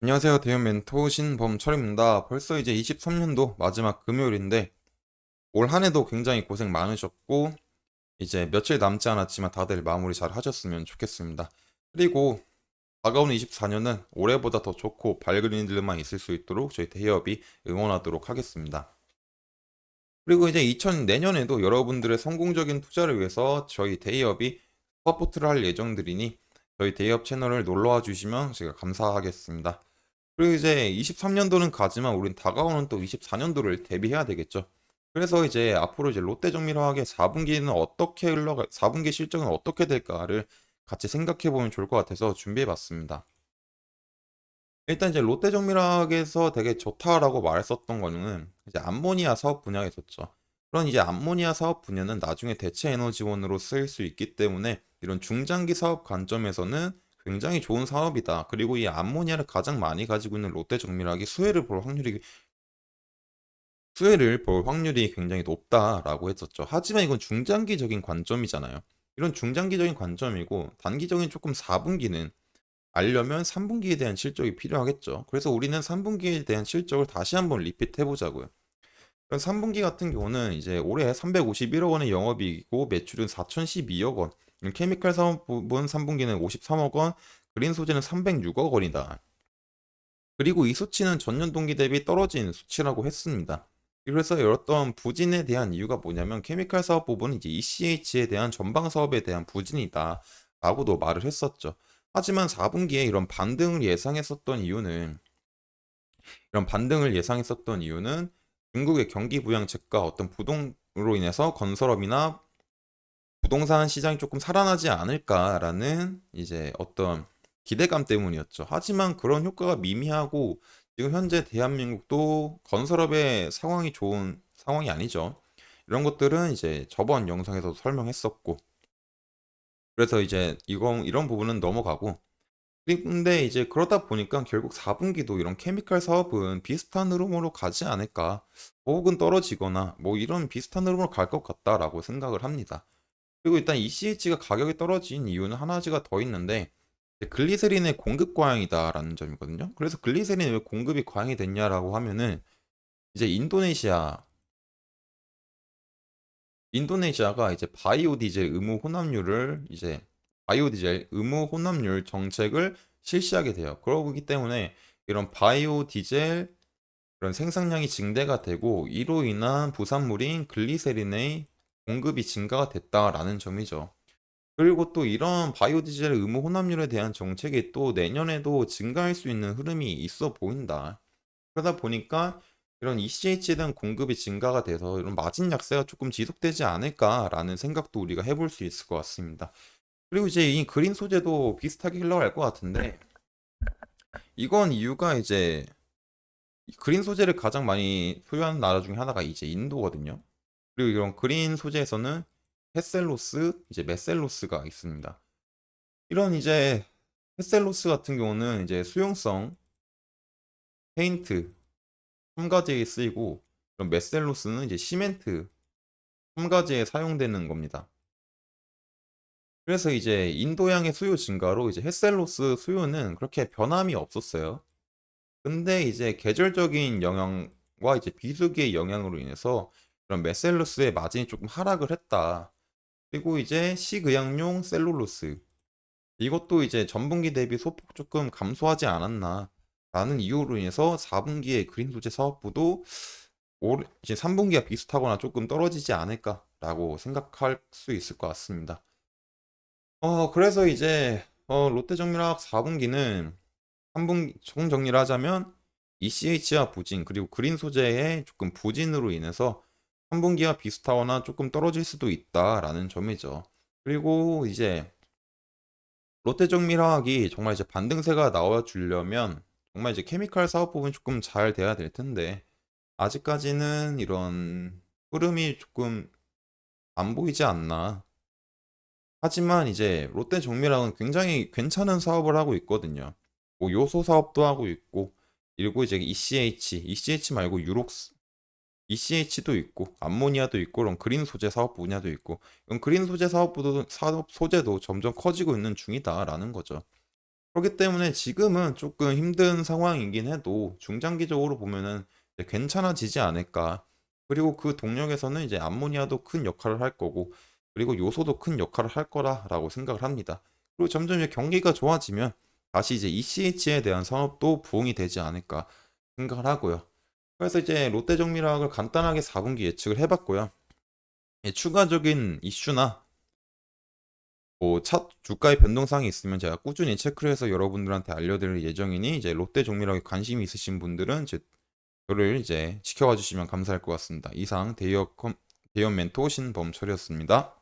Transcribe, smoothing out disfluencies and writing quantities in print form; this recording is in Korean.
안녕하세요. 대형 멘토 신범철입니다. 벌써 이제 23년도 마지막 금요일인데 올 한 해도 굉장히 고생 많으셨고 이제 며칠 남지 않았지만 다들 마무리 잘 하셨으면 좋겠습니다. 그리고 다가오는 24년은 올해보다 더 좋고 밝은 일들만 있을 수 있도록 저희 대기업이 응원하도록 하겠습니다. 그리고 이제 내년에도 여러분들의 성공적인 투자를 위해서 저희 대기업이 서포트를 할 예정들이니 저희 대기업 채널을 놀러와 주시면 제가 감사하겠습니다. 그리고 이제 23년도는 가지만 우린 다가오는 또 24년도를 대비해야 되겠죠. 그래서 이제 앞으로 이제 롯데정밀화학의 4분기는 어떻게 흘러가, 4분기 실적은 어떻게 될까를 같이 생각해 보면 좋을 것 같아서 준비해 봤습니다. 일단 이제 롯데정밀화학에서 되게 좋다라고 말했었던 거는 이제 암모니아 사업 분야가 있었죠. 그런 이제 암모니아 사업 분야는 나중에 대체 에너지원으로 쓰일 수 있기 때문에 이런 중장기 사업 관점에서는 굉장히 좋은 사업이다. 그리고 이 암모니아를 가장 많이 가지고 있는 롯데정밀화학이 수혜를 볼 확률이 굉장히 높다라고 했었죠. 하지만 이건 중장기적인 관점이잖아요. 이런 중장기적인 관점이고 단기적인 조금 4분기는 알려면 3분기에 대한 실적이 필요하겠죠. 그래서 우리는 3분기에 대한 실적을 다시 한번 리핏 해보자고요. 그럼 3분기 같은 경우는 이제 올해 351억 원의 영업이익이고 매출은 4,012억 원. 케미칼 사업 부분 3분기는 53억 원, 그린 소재는 306억 원이다. 그리고 이 수치는 전년 동기 대비 떨어진 수치라고 했습니다. 그래서 어떤 부진에 대한 이유가 뭐냐면 케미칼 사업 부분은 이제 ECH에 대한 전방 사업에 대한 부진이다 라고도 말을 했었죠. 하지만 4분기에 이런 반등을 예상했었던 이유는 중국의 경기 부양책과 어떤 부동으로 인해서 건설업이나 부동산 시장이 조금 살아나지 않을까라는 이제 어떤 기대감 때문이었죠. 하지만 그런 효과가 미미하고 지금 현재 대한민국도 건설업의 상황이 좋은 상황이 아니죠. 이런 것들은 이제 저번 영상에서도 설명했었고, 그래서 이제 이런 부분은 넘어가고, 근데 이제 그러다 보니까 결국 4분기도 이런 케미칼 사업은 비슷한 흐름으로 가지 않을까, 혹은 떨어지거나 뭐 이런 비슷한 흐름으로 갈 것 같다라고 생각을 합니다. 그리고 일단 ECH가 가격이 떨어진 이유는 하나 가지가 더 있는데 글리세린의 공급 과잉이다라는 점이거든요. 그래서 글리세린이 왜 공급이 과잉이 됐냐라고 하면은 이제 인도네시아가 이제 바이오 디젤 의무 혼합률 정책을 실시하게 돼요. 그러기 때문에 이런 바이오 디젤 그런 생산량이 증대가 되고 이로 인한 부산물인 글리세린의 공급이 증가가 됐다라는 점이죠. 그리고 또 이런 바이오디젤 의무 혼합률에 대한 정책이 또 내년에도 증가할 수 있는 흐름이 있어 보인다. 그러다 보니까 이런 ECH에 대한 공급이 증가가 돼서 이런 마진 약세가 조금 지속되지 않을까라는 생각도 우리가 해볼 수 있을 것 같습니다. 그리고 이제 이 그린 소재도 비슷하게 흘러갈 것 같은데 이건 이유가 이제 이 그린 소재를 가장 많이 소유하는 나라 중에 하나가 이제 인도거든요. 그리고 이런 그린 소재에서는 햇셀로스, 이제 메셀로스가 있습니다. 이런 이제 햇셀로스 같은 경우는 이제 수용성, 페인트 3가지에 쓰이고 그럼 메셀로스는 이제 시멘트 3가지에 사용되는 겁니다. 그래서 이제 인도양의 수요 증가로 이제 햇셀로스 수요는 그렇게 변함이 없었어요. 근데 이제 계절적인 영향과 이제 비수기의 영향으로 인해서 그런 메셀로스의 마진이 조금 하락을 했다. 그리고 이제 식의약용 셀룰로스 이것도 이제 전분기 대비 소폭 조금 감소하지 않았나 라는 이유로 인해서 4분기에 그린 소재 사업부도 이제 3분기와 비슷하거나 조금 떨어지지 않을까라고 생각할 수 있을 것 같습니다. 그래서 이제 롯데정밀화학 4분기는 3분기 총 정리를 하자면 ECH와 부진 그리고 그린 소재의 조금 부진으로 인해서 3분기와 비슷하거나 조금 떨어질 수도 있다라는 점이죠. 그리고 이제 롯데정밀화학이 정말 이제 반등세가 나와주려면 정말 이제 케미칼 사업 부분이 조금 잘 돼야 될 텐데 아직까지는 이런 흐름이 조금 안 보이지 않나. 하지만 이제 롯데정밀화학은 굉장히 괜찮은 사업을 하고 있거든요. 뭐 요소 사업도 하고 있고 그리고 이제 ECH 말고 ECH도 있고 암모니아도 있고 그런 그린 소재 사업 분야도 있고 이런 그린 소재 사업 소재도 점점 커지고 있는 중이다라는 거죠. 그렇기 때문에 지금은 조금 힘든 상황이긴 해도 중장기적으로 보면은 이제 괜찮아지지 않을까. 그리고 그 동력에서는 이제 암모니아도 큰 역할을 할 거고, 그리고 요소도 큰 역할을 할 거라라고 생각을 합니다. 그리고 점점 이제 경기가 좋아지면 다시 이제 ECH에 대한 산업도 부흥이 되지 않을까 생각을 하고요. 그래서 이제 롯데정밀화학을 간단하게 4분기 예측을 해봤고요. 예, 추가적인 이슈나 뭐 차 주가의 변동사항이 있으면 제가 꾸준히 체크를 해서 여러분들한테 알려드릴 예정이니, 이제 롯데종밀학에 관심이 있으신 분들은 저를 이제 지켜봐 주시면 감사할 것 같습니다. 이상 대여 멘토 신범철이었습니다.